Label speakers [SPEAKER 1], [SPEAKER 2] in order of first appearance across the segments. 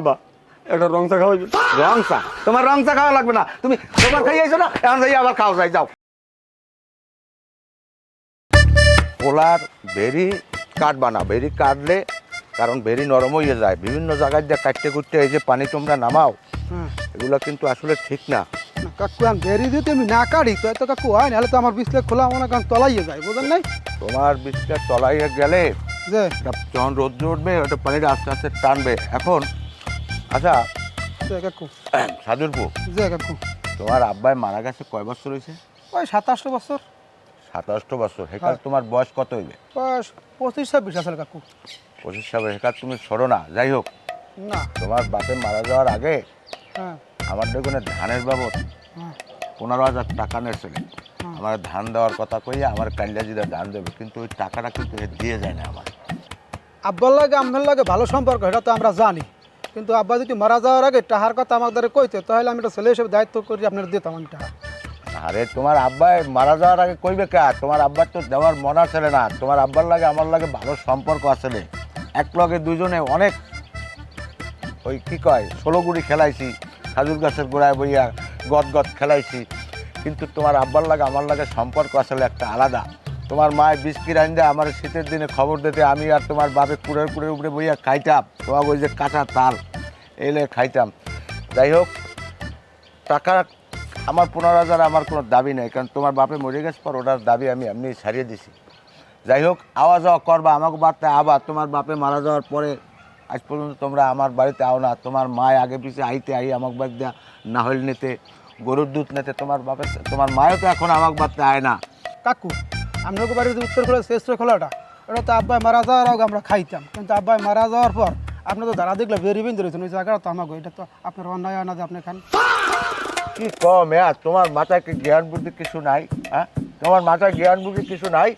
[SPEAKER 1] আব্বা একটা রং চা খাওয়াই।
[SPEAKER 2] রং চা? তোমার রং চা খাওয়া লাগবে না, তুমি তোমার খাইয়েছো না, এখন যাই আবার খাও, যাই যাও। পোলার ভেরি কাটবা না, ভেরি কাটলে কারণ ভেরি নরম হয়ে যায়, বিভিন্ন জায়গায় দিয়ে কাটতে কুটতে এই যে পানি তোমরা নামাও, এগুলো কিন্তু আসলে ঠিক না।
[SPEAKER 3] কাকু আমি বেরি যদি আমি না কাটি তো এত কাকু হয় নাহলে তো আমার বিছলে খোলা মনে কারণ তলাইয়ে যায়, বুঝলেন নাই?
[SPEAKER 2] তোমার বীজটা তলাইয়ে গেলে
[SPEAKER 3] যে
[SPEAKER 2] যখন রোদ্র উঠবে ওটা পানিটা আস্তে আস্তে টানবে। এখন আচ্ছা
[SPEAKER 3] যে কাকু
[SPEAKER 2] সাজুরপু,
[SPEAKER 3] যে কাকু
[SPEAKER 2] তোমার আব্বাই মারা গেছে কয় বছর হয়েছে?
[SPEAKER 3] ওই 27 বছর।
[SPEAKER 2] 27 বছর। হেকার তোমার বয়স কত হইবে?
[SPEAKER 3] বয়স 25-26 আসলে কাকু।
[SPEAKER 2] 25 সালে। হেকার তুমি সরো না। যাই হোক,
[SPEAKER 3] না
[SPEAKER 2] তোমার বাপে মারা যাওয়ার আগে
[SPEAKER 3] হ্যাঁ
[SPEAKER 2] আমার দেখুন ধানের বাবদ
[SPEAKER 3] হ্যাঁ
[SPEAKER 2] 15,000 টাকা নিয়েছিলেন। আমার ধান দেওয়ার কথা কইয়া আমার কান্দাজিরা ধান দেবে, কিন্তু ওই টাকাটা কিন্তু এ দিয়ে যায় না আমার।
[SPEAKER 3] আব্বার লাগে আপনার লাগে ভালো সম্পর্ক এটা তো আমরা জানি, কিন্তু আব্বা যদি মারা যাওয়ার আগে টাহার কথা আমাদের কইতে তাহলে আমি একটা ছেলে হিসেবে দায়িত্ব করি আপনার দিতাম আমি টাকা।
[SPEAKER 2] আরে তোমার আব্বাই মারা যাওয়ার আগে কইবে কে? তোমার আব্বার তো দেওয়ার মনা ছেলে না। তোমার আব্বার লাগে আমার লাগে ভালো সম্পর্ক আসলে, এক লগে দুজনে অনেক ওই কি কয় 16 গুড়ি খেলাইছি, খাজুর গাছের গোড়ায় বইয়া গদ গদ খেলাইছি, কিন্তু তোমার আব্বার লাগে আমার লাগে সম্পর্ক আসলে একটা আলাদা। তোমার মায়ের বিস্কিট আইন দেয় আমার শীতের দিনে খবর দিতে, আমি আর তোমার বাপে কুড়ের কুড়ের উপরে বইয়া খাইতাম, তোমার ওই যে কাঁচা তাল এলে খাইতাম। যাই হোক, টাকা আমার 15,000 আমার কোনো দাবি নেই, কারণ তোমার বাপে মরে গেছে পর ওটার দাবি আমি এমনি ছাড়িয়ে দিছি। যাই হোক, আওয়া যাওয়া করবা আমাকে বাড়তে, আবার তোমার বাপে মারা যাওয়ার পরে আজ পর্যন্ত তোমরা আমার বাড়িতে আও না। তোমার মায় আগে পিছিয়ে আইতে আই আমাকে বাদ দেয়া নাহল নিতে, গরুর দুধ নিতে, তোমার বাপের তোমার মায়ও তো এখন আমাকে বাড়তে আয় না।
[SPEAKER 3] কাকু আপনাকে বাড়ির যে উত্তর খোলা শ্রেষ্ঠ খোলাটা ওটা তো আব্বাই মারা যাওয়ার আগে আমরা খাইতাম, কিন্তু আব্বাই মারা যাওয়ার পর আপনি তো দাঁড়া দেখলে বেরিয়ে ধরেছেন ওই জায়গাটা তো আমাকে, এটা তো আপনার অন্যায় হয় না যে আপনি খান?
[SPEAKER 2] কি কম তোমার মাথায় কি জ্ঞান বুদ্ধি কিছু নাই? হ্যাঁ, তোমার মাথায় জ্ঞান বুদ্ধি কিছু নাই?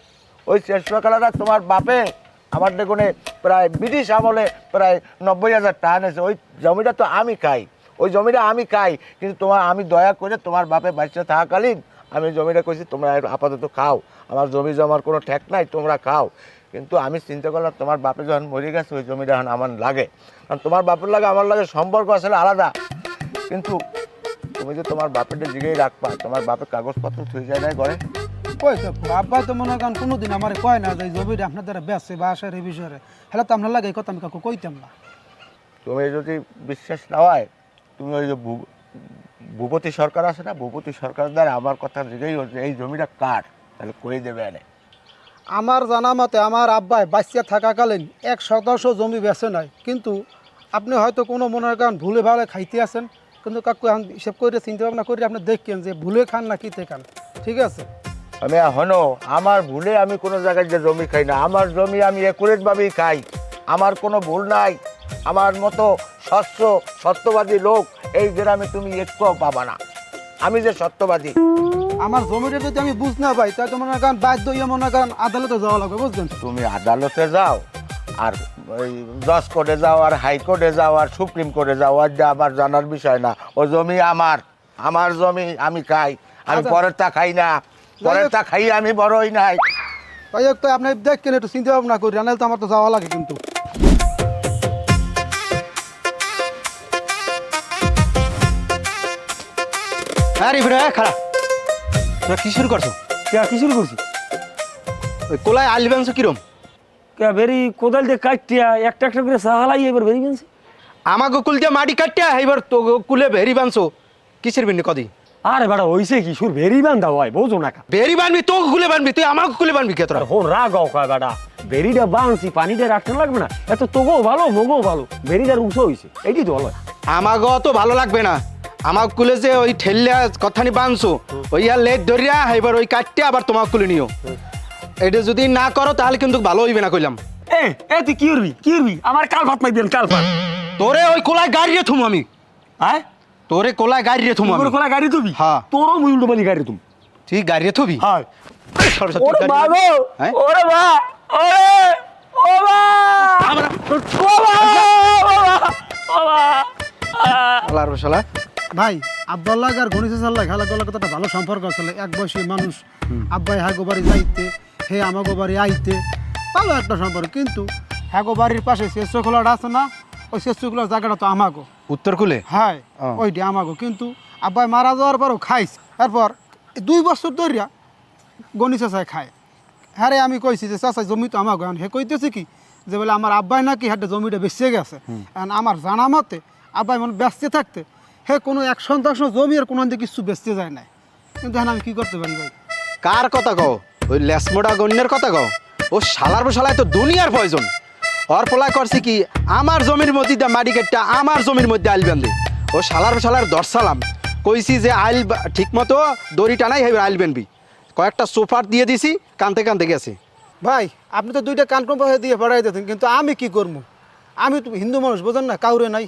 [SPEAKER 2] ওই শ্রেষ্ঠ খেলাটা তোমার বাপে আমার দেখুনে প্রায় ব্রিটিশ আমলে প্রায় 90,000 টাকা নিয়েছে। ওই জমিটা তো আমি খাই, ওই জমিটা আমি খাই, কিন্তু তোমার আমি দয়া করে তোমার বাপে বাচ্চা থাকাকালীন আমি জমিটা কইছি তোমরা আপাতত খাও, আমার জমি জমার কোনো ঠেক নাই, তোমরা খাও। কিন্তু আমি চিন্তা করলাম তোমার বাপে যখন মরে গেছে ওই জমিটা এখন আমার লাগে, কারণ তোমার বাপের লাগে আমার লাগে সম্পর্ক আসলে আলাদা। কিন্তু তুমি যে তোমার বাপের জিগেই রাখবা, তোমার বাপের কাগজপত্র থুই যায় নাই ঘরে?
[SPEAKER 3] কই তো আব্বা তো মনে করেন কোনোদিন আমার কয় না যে জমিটা আপনার দ্বারা বেচছে বা আসার এই বিষয়ে, হলে তো আপনার লাগে এই কথা আমি কাকু কইতাম না।
[SPEAKER 2] তুমি যদি বিশ্বাস না হয়, তুমি ওই যে ভূপতি সরকার আছে না, ভূপতি সরকার দ্বারা আমার কথা জিগেই হচ্ছে এই জমিটা কার, তাহলে কই দেবে এনে।
[SPEAKER 3] আমার জানা মতে আমার আব্বাই বাচ্চা থাকাকালীন 1% জমি বেচে নাই, কিন্তু আপনি হয়তো কোনো মনে করেন ভুলে ভালে খাইতে আছেন, কিন্তু কাকু এখন হিসেব করে চিন্তা ভাবনা করে আপনি দেখেন যে ভুলে খান না কিতে খান, ঠিক আছে?
[SPEAKER 2] আমি হনো আমার ভুলে আমি কোনো জায়গায় যে জমি খাই না, আমার জমি আমি একুরেটভাবেই খাই, আমার কোনো ভুল নাই। আমার মতো সত্যবাদী লোক এই গ্রামে তুমি একটুও পাবা না, আমি যে সত্যবাদী।
[SPEAKER 3] আমার জমিটা যদি আমি বুঝ না পাই তাই তো মনে করেন বাধ্য হইয়া মনে করেন আদালতে যাওয়া লাগবে, বুঝলেন?
[SPEAKER 2] তুমি আদালতে যাও, আর ওই জজ কোর্টে যাও, আর হাইকোর্টে যাও, আর সুপ্রিম কোর্টে যাও, আর যা আমার জানার বিষয় না। ও জমি আমার জমি আমি খাই, আমি
[SPEAKER 3] আচ্ছা।
[SPEAKER 2] পরেরটা খাই না, পরেরটা খাই আমি বড়ই নাই।
[SPEAKER 3] তাই হোক, তো আপনি দেখেন একটু চিন্তা ভাবনা করি, নাহলে তো আমার তো যাওয়া লাগে কিন্তু।
[SPEAKER 1] আরে ফিরে খারাপ, তোরা কি শুরু করছো?
[SPEAKER 4] কি শুরু করছি?
[SPEAKER 1] ওই কোলায় আলি বানছো কিরম?
[SPEAKER 4] বেরি কোদাল দিয়ে কাটিয়া একটা একটা করে সাহালাই এবার বেরি গেছে।
[SPEAKER 1] আমাকে কুল দিয়ে মাটি কাটিয়া এইবার তো কুলে ভেরি বানছো কিসের বিনি কদি?
[SPEAKER 4] আরে বেটা হইছে কি সুর ভেরি বান্ধা হয় বোঝো না।
[SPEAKER 1] ভেরি বানবি তো কুলে বানবি, তুই আমাকে কুলে বানবি কে তোরা?
[SPEAKER 4] হন রাগ কয় বেটা, ভেরিটা বানছি পানিটা রাখতে লাগবে না, এত তোগো ভালো মগো ভালো, ভেরিটার উঁচু হয়েছে এটি তো ভালো।
[SPEAKER 1] আমাকে তো ভালো লাগবে না, আমার কুলে যে ওই ঠেলিয়া কথানি বানছো ওই আর লেট ধরিয়া এবার ওই কাটতে আবার তোমার কুলে নিও। এটা যদি না করো তাহলে কিন্তু ভালো হইবে না কইলাম।
[SPEAKER 4] এ তুই কি করবি আমার কাল ভাত মাই দেন কাল ভাত।
[SPEAKER 1] তোরে ওই কোলায় গাড়ি রে থুম আমি,
[SPEAKER 4] হ্যাঁ
[SPEAKER 1] তোরে কোলায় গাড়ি রে থুম আমি।
[SPEAKER 4] তোর কোলা গাড়ি তুবি?
[SPEAKER 1] হ্যাঁ।
[SPEAKER 4] তোরও মুই উল্টো বালি গাড়ি তুম।
[SPEAKER 1] ঠিক গাড়ি রে থুবি?
[SPEAKER 4] হ্যাঁ।
[SPEAKER 1] সরস্বতী
[SPEAKER 4] ওরে
[SPEAKER 1] গাড়ি
[SPEAKER 4] মা
[SPEAKER 1] রে-
[SPEAKER 4] গো,
[SPEAKER 1] হ্যাঁ?
[SPEAKER 4] ওরে মা, ওরে ও মা, ও মা, ও মা।
[SPEAKER 1] আল্লাহর শালা
[SPEAKER 3] ভাই আব্বার লাগে আর গণেশ চাল লাগে হালা গলার কথাটা ভালো সম্পর্ক আসলে, এক বয়সী মানুষ, আব্বাই হাগো বাড়ি যাইতে হে আমাগো বাড়ি আইতে ভালো একটা সম্পর্ক, কিন্তু হাগো বাড়ির পাশে শেষ খোলাটা আছে না, ওই শেষগুলোর জায়গাটা তো আমাগো।
[SPEAKER 1] উত্তরকুলে
[SPEAKER 3] হ্যাঁ
[SPEAKER 1] ও।
[SPEAKER 3] ওইটা আমাগো, কিন্তু আব্বাই মারা যাওয়ার পরও খাইছে। তারপর 2 বছর ধরিয়া গণি চাচায় খায়। হ্যাঁ রে, আমি কইছি যে চাচা জমি তো আমাগো। এখন হে কইতেছে কি যে বলে আমার আব্বাই নাকি হাটে জমিটা বেঁচে গেছে। এখন আমার জানা মতে আব্বাই মানে বেচতে থাকতে হে কোনো 1 শতাংশ জমি আর কোনো দিকে কিছু বেচতে যায় না। কিন্তু এখন আমি কি করতে পারি ভাই?
[SPEAKER 1] কার কথা কও? ওই লেসমোটা গণ্যের কথা কও? ও শালার শালায় তো দুনিয়ার প্রয়োজন। ওর পোলা করছে কি আমার জমির মধ্যে দিয়ে মাটি কেটটা আমার জমির মধ্যে আইল বেঁধে। ও শালার দর্শালাম, কইছি যে আইল ঠিক মতো দড়ি টানাই হেবে আইল বেনবি। কয়েকটা সোফার দিয়ে দিছি, কানতে কানতে গেছে।
[SPEAKER 3] ভাই আপনি তো 2টা কানকম পয়সা দিয়ে বাড়াই দিতেন, কিন্তু আমি কি করবো? আমি তো হিন্দু মানুষ, বোঝেন না, কাউরে নাই।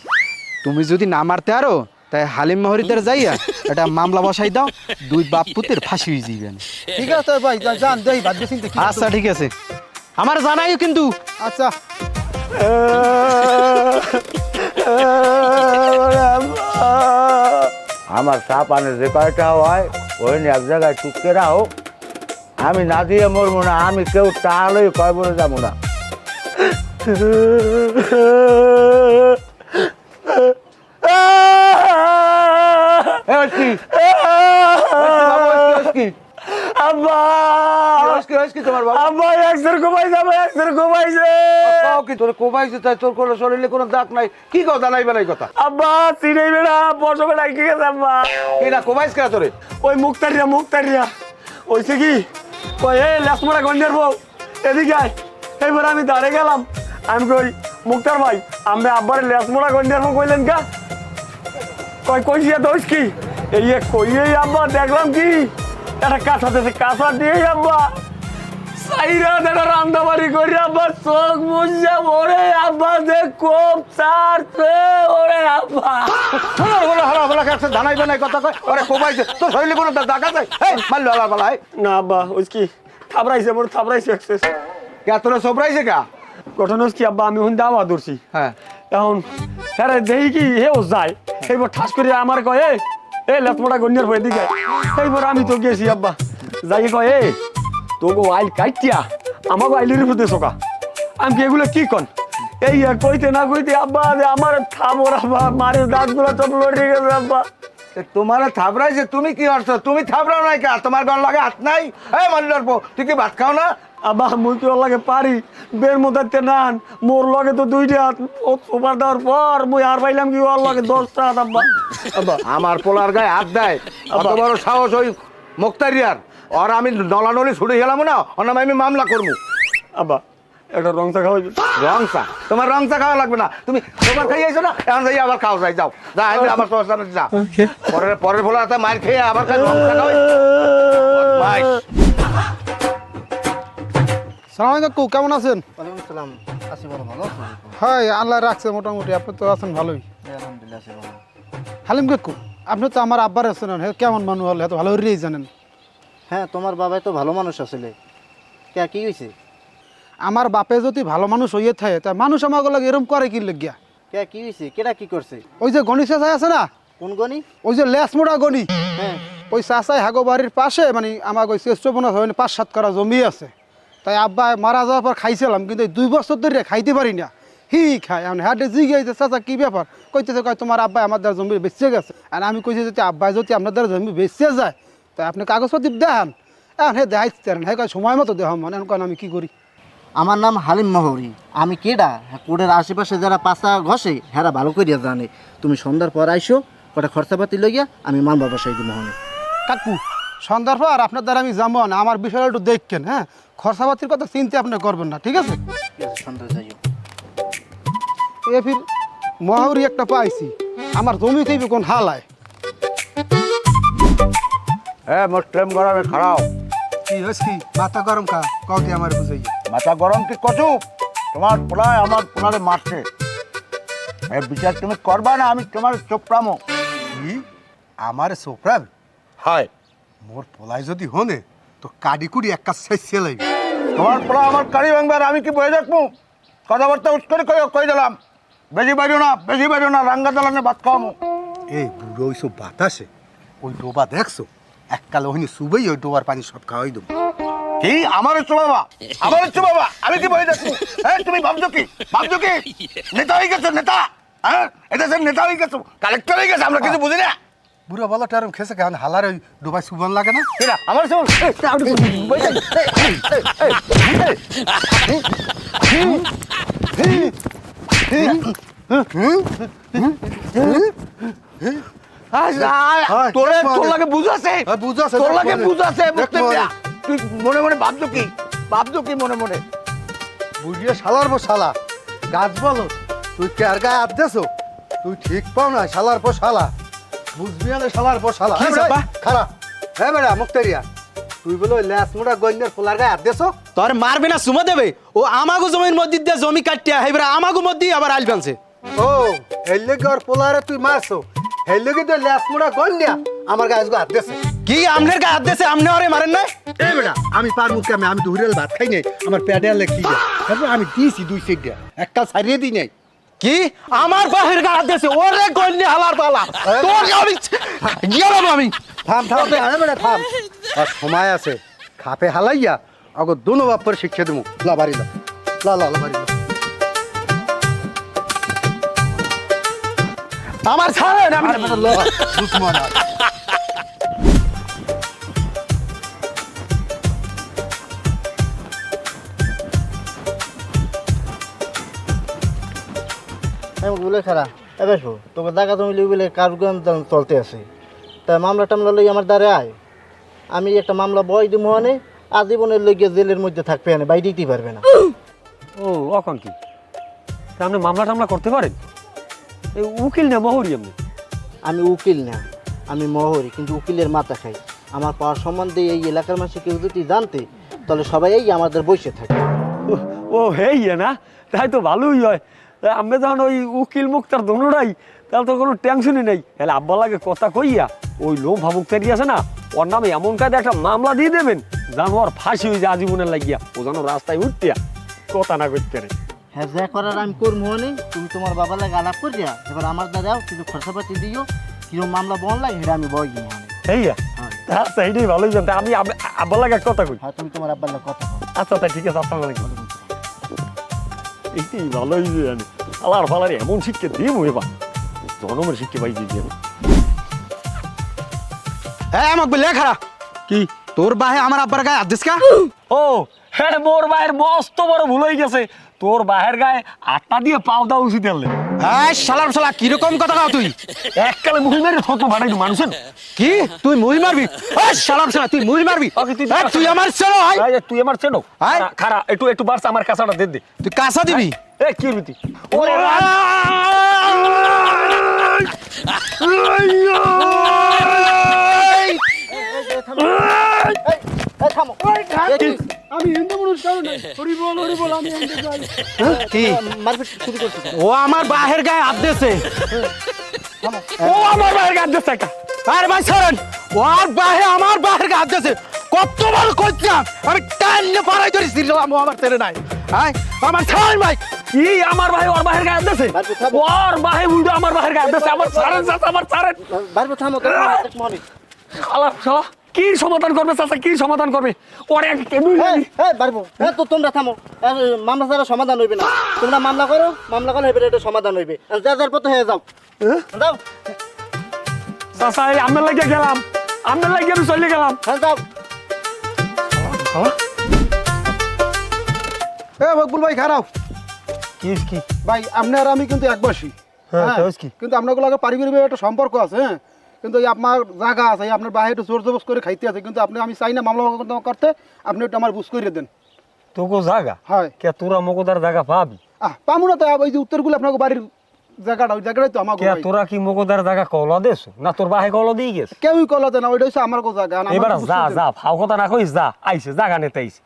[SPEAKER 1] তুমি যদি না মারতে আরো তাই হালিম মহরিদের যাইয়া এটা মামলা বসাই দাও, 2 বাপ পুতের ফাঁসি হয়ে যাবেন।
[SPEAKER 3] ঠিক আছে ভাই, যান দেই বাদ দিয়ে চিন্তা কি
[SPEAKER 1] আচ্ছা ঠিক আছে, আমার জানাই কিন্তু।
[SPEAKER 3] আচ্ছা
[SPEAKER 2] আমার চা পানি যে কয়টা হয় ওই নিয়ে এক জায়গায় টুকতে রাখো। আমি না দিয়ে মরবো না, আমি কেউ টালেই কয় বলে যাবো না। এ, ওই কি? কি?
[SPEAKER 4] আব্বা
[SPEAKER 2] কি তোমার বাবা?
[SPEAKER 4] আব্বা একসের ঘুমাইছে, আব্বা একসের ঘুমাইছে।
[SPEAKER 2] কাও কি তোর কোবাইছে? তাই তোর কোনো শরীরে কোনো দাগ নাই? কি কথা নাই বেলাই কথা?
[SPEAKER 4] আব্বা চিনেই বেড়া বসো বেড়া কি গেছে আব্বা।
[SPEAKER 2] কি না কোবাইস কেন তোরে?
[SPEAKER 4] ওই মুক্তারিয়া ওইছে কি কই এই লেসমোড়া গন্ডের বউ এদিকে আয়। এইবার আমি দাঁড়ে গেলাম, আমি কই মুক্তার ভাই আমরা আব্বার লেসমোড়া গন্ডের বউ কইলেন কা? কইছি দোষ কি এই কইয়েই আব্বা দেখলাম কি একটা কাঁচা দিয়ে আব্বা সাইরা দেখা রান্দাবাড়ি করি আব্বা চোখ বুঝা ওরে আব্বা যে কোপ চারছে ওরে আব্বা।
[SPEAKER 2] ধানাই বানাই কথা কয় ওরে কোবাইছে, তোর শরীরে কোনো দাগ আছে? এই মারলো আলার বেলায়।
[SPEAKER 4] না আব্বা ওই কি থাবড়াইছে মোর থাবড়াইছে এক্সেস।
[SPEAKER 2] কে তোরা সবরাইছে কা?
[SPEAKER 4] ঘটনা কি আব্বা আমি হন দাওয়া ধরছি
[SPEAKER 2] হ্যাঁ
[SPEAKER 4] এখন হ্যাঁ দেখি কি হেও যায় এইবার ঠাস করে আমার কয় এই লেটমোটা গন্যের হয়ে দিকে। এইবার আমি তো গেছি আব্বা যাই কয় এই তোগো আইল কাইটিয়া আমাকে আইলের মধ্যে চোকা। আমি কি এগুলো কি কন এই কইতে না কইতে আব্বা আমার থামোর আব্বা মারের দাঁতগুলো সব লড়ে গেছে আব্বা।
[SPEAKER 2] তোমার থাবড়াইছে, তুমি কি অর্থ? তুমি থাবড়াও নাই কা? তোমার গন লাগে হাত নাই? এই মালির পো তুই কি ভাত খাও না?
[SPEAKER 4] আব্বা মুই কি ওর লাগে পারি বের মধ্যে নান মোর লগে তো 2টা হাত ও সুপার দেওয়ার পর মুই আর পাইলাম কি ওর লগে 10টা হাত আব্বা। আব্বা
[SPEAKER 2] আমার পোলার গায়ে হাত দেয়, অত বড় সাহস ওই মুক্তারিয়ার। আর আমি নলানলি ছুটে গেলাম না, ওর নামে আমি মামলা করবো।
[SPEAKER 4] আব্বা একটা রং চা খাওয়াই।
[SPEAKER 2] রং চা? তোমার রং চা খাওয়া লাগবে না, তুমি তোমার খাইয়েছো না, এখন যাই আবার খাও, যাই যাও যা আমি আবার তোমার সামনে যা। পরের পোলা হাতে মার খেয়ে আবার রং চা খাওয়াই।
[SPEAKER 3] সালাম কাকু, কেমন আছেন?
[SPEAKER 5] ওয়ালাইকুম সালাম। আছি বড় ভালো আছো?
[SPEAKER 3] হ্যাঁ আল্লাহ রাখছে মোটামুটি, আপনি তো আছেন ভালোই।
[SPEAKER 5] আলহামদুলিল্লাহ আছি ভালো।
[SPEAKER 3] হালিম কাকু, আপনি তো আমার আব্বার আছেন, হ্যাঁ কেমন মানুষ হলে এত ভালো করেই জানেন।
[SPEAKER 5] হ্যাঁ তোমার বাবাই তো ভালো মানুষ আসলে। কে কি হয়েছে?
[SPEAKER 3] আমার বাপে যদি ভালো মানুষ হইয়ে থাকে তা মানুষ আমাকে লাগে এরম করে কি লাগিয়া?
[SPEAKER 5] কে কি হয়েছে? কেটা কি করছে?
[SPEAKER 3] ওই যে গণি চাচাই আছে না,
[SPEAKER 5] কোন গনি?
[SPEAKER 3] ওই যে লেসমোড়া গণি,
[SPEAKER 5] হ্যাঁ
[SPEAKER 3] ওই চাচাই হাগো বাড়ির পাশে মানে আমার ওই চেষ্টপনা হয় 5-7 কাঠা জমি আছে। তাই আব্বা মারা যাওয়ার পর খাইছিলাম, কিন্তু এই 2 বছর ধরে খাইতে পারি না। খায় এখন হাটে জিজ্ঞাসা চাচা কি ব্যাপার, কইতেছে কয় তোমার আব্বাই আমার দ্বারা জমি বেঁচে গেছে। আর আমি কইছি যদি আব্বাই যদি আপনার দ্বারা জমি বেঁচে যায় তাই আপনি কাগজপত্র দেখান। এখন হে দেখাইতে হ্যাঁ কয় সময় মতো দেখাম, মানে এখন আমি কি করি?
[SPEAKER 5] আমার নাম হালিম মহরি। আমি কেডা কোডের আশেপাশে যারা পাশা ঘষে হেরা ভালো করিয়া জানে। তুমি সন্ধ্যার পর আইসো, কটা খরচাপাতি লইয়া আমি মান বাবা সেই দিব হনে।
[SPEAKER 3] কাকু সন্ধ্যার পর আপনার দ্বারা আমি যাবো না, আমার বিষয়টা একটু দেখছেন। হ্যাঁ খরচাপাতির কথা চিন্তা আপনি করবেন না, ঠিক আছে?
[SPEAKER 5] ঠিক আছে সন্ধ্যা যাইও।
[SPEAKER 3] এ ফির মহাউরি একটা পাইছি, আমার জমি থেকে কোন হালায়।
[SPEAKER 2] হ্যাঁ মোট প্রেম গরমে খারাপ
[SPEAKER 3] কি হয়েছে কি মাথা গরম কা কওতে আমার বুঝাই।
[SPEAKER 2] মাথা গরম কি কচু? তোমার পোলায় আমার পোলারে মারছে, এর বিচার তুমি করবা না? আমি তোমার চোপড়ামো।
[SPEAKER 3] কি আমার সোপ্রাব
[SPEAKER 2] হয়
[SPEAKER 3] মোর পোলাই যদি হনে তো কাডি কুড়ি এক কাজ শেষ লাগবে।
[SPEAKER 2] তোমার পোলা আমার কারি ভাঙবার, আমি কি বয়ে দেখবো? কথাবার্তা উস্করে কই দিলাম, বেশি বাইরো না, রাঙ্গা জ্বালানে ভাত খাওয়ামো।
[SPEAKER 3] এই বুড়ো ওইসব বাতাসে ওই ডোবা দেখছো, এককালে ওখানে শুবেই ওই ডোবার পানি সব খাওয়াই দেবো।
[SPEAKER 2] কি আমার বাবা, আমার বাবা, আমি কি বলে যাচ্ছি? হ্যাঁ, তুমি ভাবছো কি নেতা হয়ে গেছো, নেতা? হ্যাঁ, এটা সব নেতা হয়ে গেছো, কালেক্টর হয়ে গেছে, আমরা কিছু বুঝি না।
[SPEAKER 3] বুড়ো বলো টারম খেসে কেন হালার ওই ডুবাই সুবান লাগে না?
[SPEAKER 2] এরা আমার চুল তোর লাগে বুঝাছে,
[SPEAKER 3] বুঝাছে,
[SPEAKER 2] তোর লাগে
[SPEAKER 3] দেখ
[SPEAKER 2] বুঝাছে,
[SPEAKER 3] মনে,
[SPEAKER 2] বুঝতে
[SPEAKER 3] দেখ মনে।
[SPEAKER 2] পেরা। তুই মনে মনে ভাবছো কি, মনে মনে?
[SPEAKER 3] বুঝিয়ে শালার পর শালা গাছ বলো তুই কার গায়ে হাত দেছো? তুই ঠিক পাও না, শালার পর শালা বুঝবি না, শালার পর শালা।
[SPEAKER 1] কি চাপা?
[SPEAKER 3] খারাপ হ্যাঁ বেড়া মুক্তারিয়া, তুই বলো ল্যাস মোড়া গন্যের পোলার গায়ে হাত দেছো?
[SPEAKER 1] তোর মারবে না সুমা দেবে? ও আমাগো জমির মধ্যে দিয়ে জমি কাটিয়া হেবরা আমাগো মধ্যে আবার আইল ফেলছে।
[SPEAKER 3] ও এই লেগে ওর পোলারে তুই মারছো, এই লেগে তো ল্যাস মোড়া গন্যা আমার গায়ে হাত দেছে।
[SPEAKER 1] কি আমনের গায়ে হাত দিয়েছে? আমনে ওরে মারেন না?
[SPEAKER 3] এই বেটা আমি পার মুখে আমি দুহরেল ভাত খাই নাই, আমার পেটে আলে কি তারপর আমি দিয়েছি 2 সেট দিয়া, একটা ছাড়িয়ে দিই নাই।
[SPEAKER 1] কি আমার বাহির গায়ে হাত দিয়েছে? ওরে গন্ডি হালার পালা, তোর আমি গেলাম আমি।
[SPEAKER 3] থাম থাম আরে বেটা থাম, আর সময় আছে, খাপে হালাইয়া আগো দুনো বাপ্পর শিক্ষা দেবো। লা বাড়ি লা লা লা বাড়ি লা।
[SPEAKER 1] আমার ছাড়েন, আমি
[SPEAKER 3] আরে বেটা ল দুশ্মন আর।
[SPEAKER 5] আমি বলে খারা এবার শো তোকে দেখা তুমি বলে কারুগান চলতে আছে, তা মামলা টামলা লই আমার দ্বারে আয়, আমি একটা মামলা বয় দিব মানে আজীবনের লইয়া জেলের মধ্যে থাকবে না, বাইরে দিতে পারবে না।
[SPEAKER 4] ও অখন কি তা আপনি মামলা টামলা করতে পারেন? এই উকিল না মহরি আপনি?
[SPEAKER 5] আমি উকিল না, আমি মহরি, কিন্তু উকিলের মাথা খাই। আমার পাওয়ার সম্বন্ধে এই এলাকার মানুষ কেউ যদি জানতে তাহলে সবাই এই আমাদের বসে থাকে।
[SPEAKER 4] ও হেই না, তাই তো ভালোই হয়। আমি যখন ওই উকিল মুক্তার দোনোটাই, তাহলে তো কোনো টেনশনই নেই। তাহলে আব্বা লাগে কথা কইয়া ওই লোভ ভাবুকতারি আছে না, ওর নামে এমন কাজে একটা মামলা দিয়ে দেবেন জানো আর ফাঁসি হয়ে যায় আজীবনের লাগিয়া। ও যেন রাস্তায় উঠতিয়া কথা না করতে রে।
[SPEAKER 5] হ্যাঁ, যা করার আমি করবো মানে, তুমি তোমার বাবার লাগে আলাপ করিয়া এবার আমার দ্বারাও কিছু খরচাপাতি দিও, কিরকম মামলা বন লাগে সেটা আমি বই গিয়ে মানে।
[SPEAKER 4] হেইয়া আচ্ছা, এইটাই ভালোই জানতে। আমি আব্বা লাগে এক কথা কই।
[SPEAKER 5] হ্যাঁ, তুমি তোমার আব্বার লাগে কথা বলো।
[SPEAKER 4] আচ্ছা তাই ঠিক আছে, আসসালামু আলাইকুম। এইটাই ভালোই জানি। আলার ফালারে এমন শিক্ষা দিব এবার, জনমের শিক্ষা পাইছি দিয়ে।
[SPEAKER 1] হ্যাঁ আমাকে বললে খারা
[SPEAKER 4] কি
[SPEAKER 1] তোর বাহে আমার আব্বার গায়ে হাত দিস কা?
[SPEAKER 4] ও হ্যাঁ, মোর ভাইয়ের মস্ত বড় ভুল হয়ে গেছে। তোর বাহের গায়ে আটটা দিয়ে পাও দাও উচিত আনলে।
[SPEAKER 1] হ্যাঁ শালার শালা কিরকম কথা কও তুই?
[SPEAKER 4] এককালে মুহি মেরে থতো বাড়াই মানুষের।
[SPEAKER 1] কি তুই মুই মারবি? হ্যাঁ শালার শালা তুই মুই মারবি?
[SPEAKER 4] ওকে, তুই-
[SPEAKER 1] হ্যাঁ, তুই আমার ছেলে হয়,
[SPEAKER 4] তুই আমার চেনো?
[SPEAKER 1] আয়।
[SPEAKER 4] খারা একটু বাড়ছে, আমার কাঁচাটা দে দে।
[SPEAKER 1] তুই কাঁচা দিবি?
[SPEAKER 4] এ কি রুতি ওরে
[SPEAKER 5] এই থামো। এই কি?
[SPEAKER 3] আমি হিন্দু মানুষ কারণ হরি বল আমি হিন্দু যাই।
[SPEAKER 1] কি
[SPEAKER 5] মারপিট শুরু করছো কেন?
[SPEAKER 1] ও আমার বাহের গায়ে হাত দিয়েছে?
[SPEAKER 4] ও আমার ভাইয়ের গায়ে দিচ্ছে একটা।
[SPEAKER 1] আরে ভাই ছাড়েন, ওর বাহে আমার বাহের গায়ে হাত দিয়েছে। কতবার কইছিলাম আমি টাইলে পারাই ধরে ছিলাম, ও আমার ছেলে নাই। হ্যাঁ আমার ছাড়েন ভাই।
[SPEAKER 4] কি আমার ভাই ওর বাহের গায়ে দিচ্ছে?
[SPEAKER 5] মারপিট থামো।
[SPEAKER 4] ওর বাহে উল্টো আমার বাহের গায়ে দিচ্ছে। আমার ছাড়েন চাচা, আমার ছাড়েন।
[SPEAKER 5] মারপিট থামো, তোমার এক মনে।
[SPEAKER 4] শালা শালা কি সমাধান করবে চাচা, কি সমাধান করবে? ওরে কেনুই
[SPEAKER 5] এই, এই, পারবো। এই তো তোমরা থামো। আর মামলা ছাড়া সমাধান হইবে না। তোমরা মামলা করো, মামলা করলে এবারে এটা সমাধান হইবে। আর যা যার পথে হয়ে যাও। যাও,
[SPEAKER 4] চাচা এই আমার লাগিয়ে গেলাম, আমার লাগিয়ে আমি চলে গেলাম।
[SPEAKER 5] হ্যাঁ যাও।
[SPEAKER 4] শালা
[SPEAKER 3] এ মকবুল ভাই খারাপ
[SPEAKER 4] কি কি
[SPEAKER 3] ভাই, আপনি আর আমি কিন্তু একবাসী।
[SPEAKER 4] হ্যাঁ,
[SPEAKER 3] হ্যাঁ,
[SPEAKER 4] তাহলে কি?
[SPEAKER 3] কিন্তু আপনাগুলো পারিবারিক একটা সম্পর্ক আছে। হ্যাঁ, কিন্তু এই আপনার জায়গা আছে, এই আপনার বাইরে একটু জোর জবস করে খাইতে আছে, কিন্তু আপনি আমি চাই না মামলা মোকদ্দমা করতে, আপনি একটু আমার বুঝ করে দেন।
[SPEAKER 4] তোকে জায়গা
[SPEAKER 3] হয়
[SPEAKER 4] কে তোরা মকদার জায়গা পাবি?
[SPEAKER 3] পাবো না তো, ওই যে উত্তরগুলো আপনাকে বাড়ির জায়গাটা, ওই জায়গাটাই তো আমার
[SPEAKER 4] কে তোরা কি মকদার জায়গা কলা দেছ না তোর বাহে কলা দিয়ে গেছে?
[SPEAKER 3] কেউই কলাতে না, ওইটা হচ্ছে আমার জায়গা। আর আমার
[SPEAKER 4] এবার
[SPEAKER 3] বুঝ
[SPEAKER 4] যা
[SPEAKER 3] করে দেন।
[SPEAKER 4] যা ফাও কথা না কইস, যা আইছে জায়গা নেতে আইছে।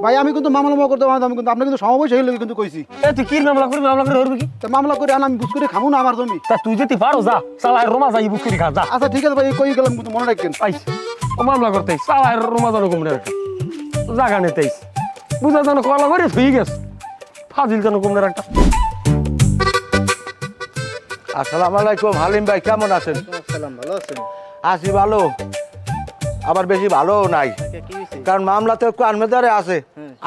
[SPEAKER 3] ভাই আমি কিন্তু মামলা মোকদ্দমা আমি কিন্তু আপনি কিন্তু সমাবেশ হয়ে গেলে কিন্তু কইছি,
[SPEAKER 4] এ তুই কি মামলা করে ধরবি কি?
[SPEAKER 3] তা মামলা করে আমি বুঝ করে খামু না আমার জমি।
[SPEAKER 4] তা তুই যদি পারো যা, চালাই রোমা যাই বুঝি খা যা।
[SPEAKER 3] আচ্ছা ঠিক আছে ভাই, কই গেলাম কিন্তু মনে রাখেন।
[SPEAKER 4] আইছে ও মামলা করতে চালাই রোমা জানো কমনে রাখা জায়গা নেতে আইছে, বুঝা জানো কলা করে থুই গেছে, ফাজিল জানো কমনে রাখা।
[SPEAKER 2] আসসালামু আলাইকুম। হালিম ভাই কেমন আছেন?
[SPEAKER 5] সালাম, ভালো আছেন?
[SPEAKER 2] আছি ভালো, আবার বেশি ভালো নাই।
[SPEAKER 5] কি হয়েছে?
[SPEAKER 2] কারণ মামলা তো একটু আনমেদারে আছে,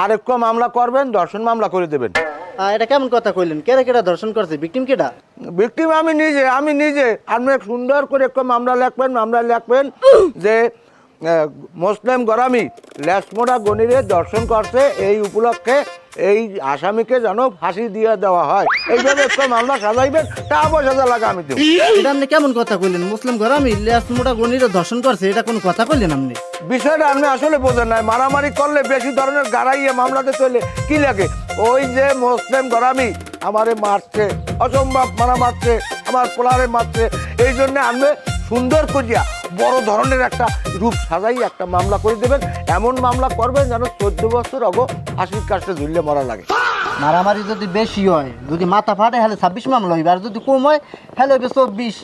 [SPEAKER 2] আর একটু মামলা করবেন, ধর্ষণ মামলা করে দেবেন।
[SPEAKER 5] এটা কেমন কথা কইলেন? কেডা কেডা ধর্ষণ করছে? ভিকটিম কেডা?
[SPEAKER 2] ভিকটিম আমি নিজে। আপনি সুন্দর করে একটু মামলা লিখবেন যে মুসলিম গরামি লেসমোড়া গনিরে দর্শন করছে, এই উপলক্ষে এই আসামিকে যেন ফাঁসি দিয়ে দেওয়া হয়। এইভাবে একটু মামলা সাজাইবেন, টাকা পয়সা যা লাগে আমি দেব।
[SPEAKER 5] এটা আপনি কেমন কথা কইলেন? মুসলিম ঘর আমি লেসমোটা গনিরে ধর্ষণ করছে, এটা কোন কথা কইলেন আপনি?
[SPEAKER 2] বিষয়টা আপনি আসলে বোঝেন নাই। মারামারি করলে বেশি ধরনের গাড়াইয়ে মামলাতে চলে কি লাগে? ওই যে মুসলিম গরামি আমারে মারছে, অসম্ভব মারছে, আমার পোলারে মারছে, এই জন্য আমি সুন্দর করিয়া বড় ধরনের একটা রূপ সাজাই একটা মামলা করে দেবেন। এমন মামলা করবেন যেন 14 বছর আগে ফাঁসির কাছে ঝুললে মরা লাগে।
[SPEAKER 5] মারামারি যদি বেশি হয়, যদি মাথা ফাটে হলে 26 মামলা হইবে, আর যদি কম হয় হলে হইবে 24,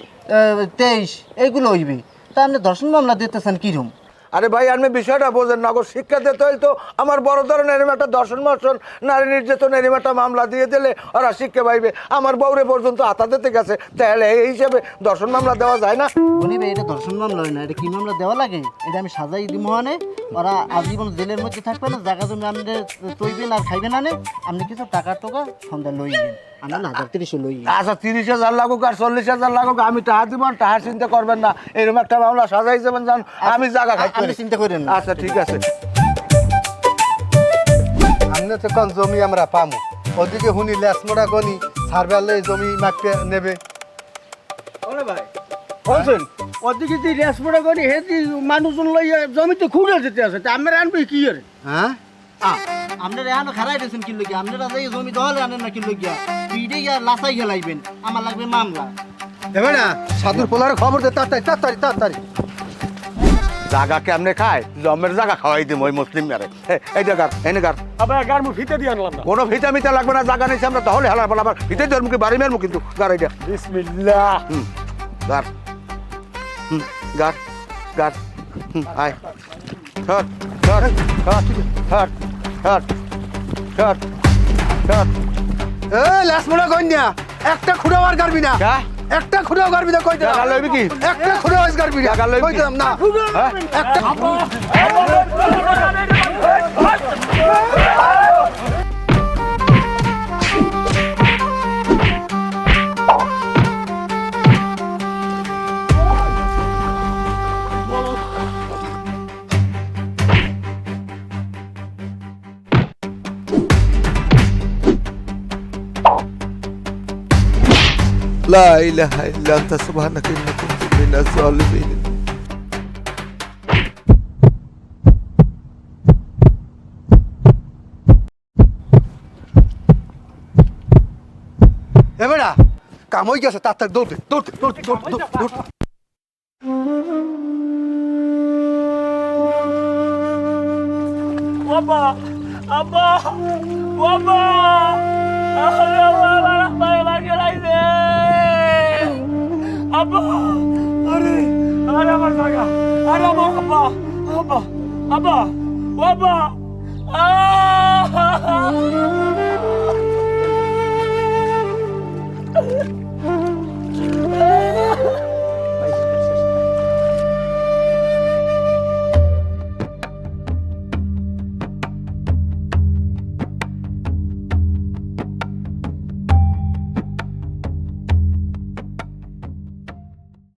[SPEAKER 5] 23 এইগুলো হইবে। তা আপনি ধর্ষণ মামলা দিতেছেন কিরম?
[SPEAKER 2] আরে ভাই, আপনি বিষয়টা বোঝেন না গো। শিক্ষা দিতে হইলে তো আমার বড় ধরনের এরম একটা দর্শন মর্শন, নারী নির্যাতন এরম একটা মামলা দিয়ে দিলে ওরা শিক্ষা পাইবে। আমার বউরে পর্যন্ত হাতা দিতে গেছে, তাহলে এই হিসেবে দর্শন মামলা দেওয়া যায় না।
[SPEAKER 5] বনি ভাই, এটা ধর্ষণ মামলা হয় না, এটা কি মামলা দেওয়া লাগে? এটা আমি সাজাই দিব মানে ওরা আজীবন জেলের মধ্যে থাকবে না, জায়গা জমি আপনি তৈবেন আর খাইবেন না, আপনি কিছু টাকা সন্ধ্যা লইবেন, আমরা 1030 লই।
[SPEAKER 2] আচ্ছা, 30,000 লাগুক আর 40,000 লাগুক, আমি টাকা দিব, টাকা চিন্তা করবেন না। এরকম একটা মামলা সাজাই যাবেন, জান আমি জায়গা খাইতে
[SPEAKER 5] আপনি চিন্তা করেন না।
[SPEAKER 2] আচ্ছা ঠিক আছে।
[SPEAKER 3] আমনে তো কোন জমি আমরা পামু, ওদিকে হুনি লেসমোড়া গনি সার্ভেলে জমি মাপে নেবে।
[SPEAKER 4] বলছেন ওদিকে তুই রেসপোর্ট করি হেদি মানুষজন লইয়া জমিতে খুঁড়ে যেতে আছে, তা আমরা আনবি কি করে?
[SPEAKER 3] হ্যাঁ,
[SPEAKER 5] আপনারা এখন খারাই দিয়েছেন কি লইয়া? আপনারা যাই জমি দহলে আনেন না কি লইয়া? পিড়ে গিয়া লাসাই গেলাইবেন, আমার লাগবে মামলা।
[SPEAKER 3] এবার না সাধুর পোলারে খবর দে, তাড়াতাড়ি।
[SPEAKER 2] জায়গা কেমনে খায়? জমের জায়গা খাওয়াই দিম ওই মুসলিম মেরে। এই জায়গা এনে গার
[SPEAKER 4] আবার গার মুখ ফিতে দিয়ে আনলাম না।
[SPEAKER 2] কোনো ভিটামিটা লাগবে না, জায়গা নিয়েছি আমরা, তাহলে হেলা বলা আবার ভিতরে তোর মুখে বাড়ি মেরমু কিন্তু। গার এইটা
[SPEAKER 4] বিসমিল্লাহ।
[SPEAKER 2] গার গার গার আয় ছট ছট ছট ছট ছট ছট ছট।
[SPEAKER 3] এ লেসমোড়া গন্যা, একটা খুঁড়াবার গারবি না,
[SPEAKER 2] কা
[SPEAKER 3] একটা খুঁড়াও গারবি না, কই
[SPEAKER 2] জায়গা লইবি কি?
[SPEAKER 3] একটা খুঁড়াও গারবি না,
[SPEAKER 2] জায়গা লইবি
[SPEAKER 3] কই
[SPEAKER 2] কি?
[SPEAKER 3] দিলাম না,
[SPEAKER 2] হ্যাঁ?
[SPEAKER 3] একটা
[SPEAKER 6] لا إله إلا أنت سبحانك إني كنت من الظالمين
[SPEAKER 3] এবারে কাম হয়ে গেছে, তাড়াতাড়ি দৌড়।
[SPEAKER 4] বাবা আব্বা বাবা আরে আমার পায়ে লাগে লাইছে আব্বা আরে আরে আমার জায়গা আরে আমার আব্বা আব্বা আব্বা বাবা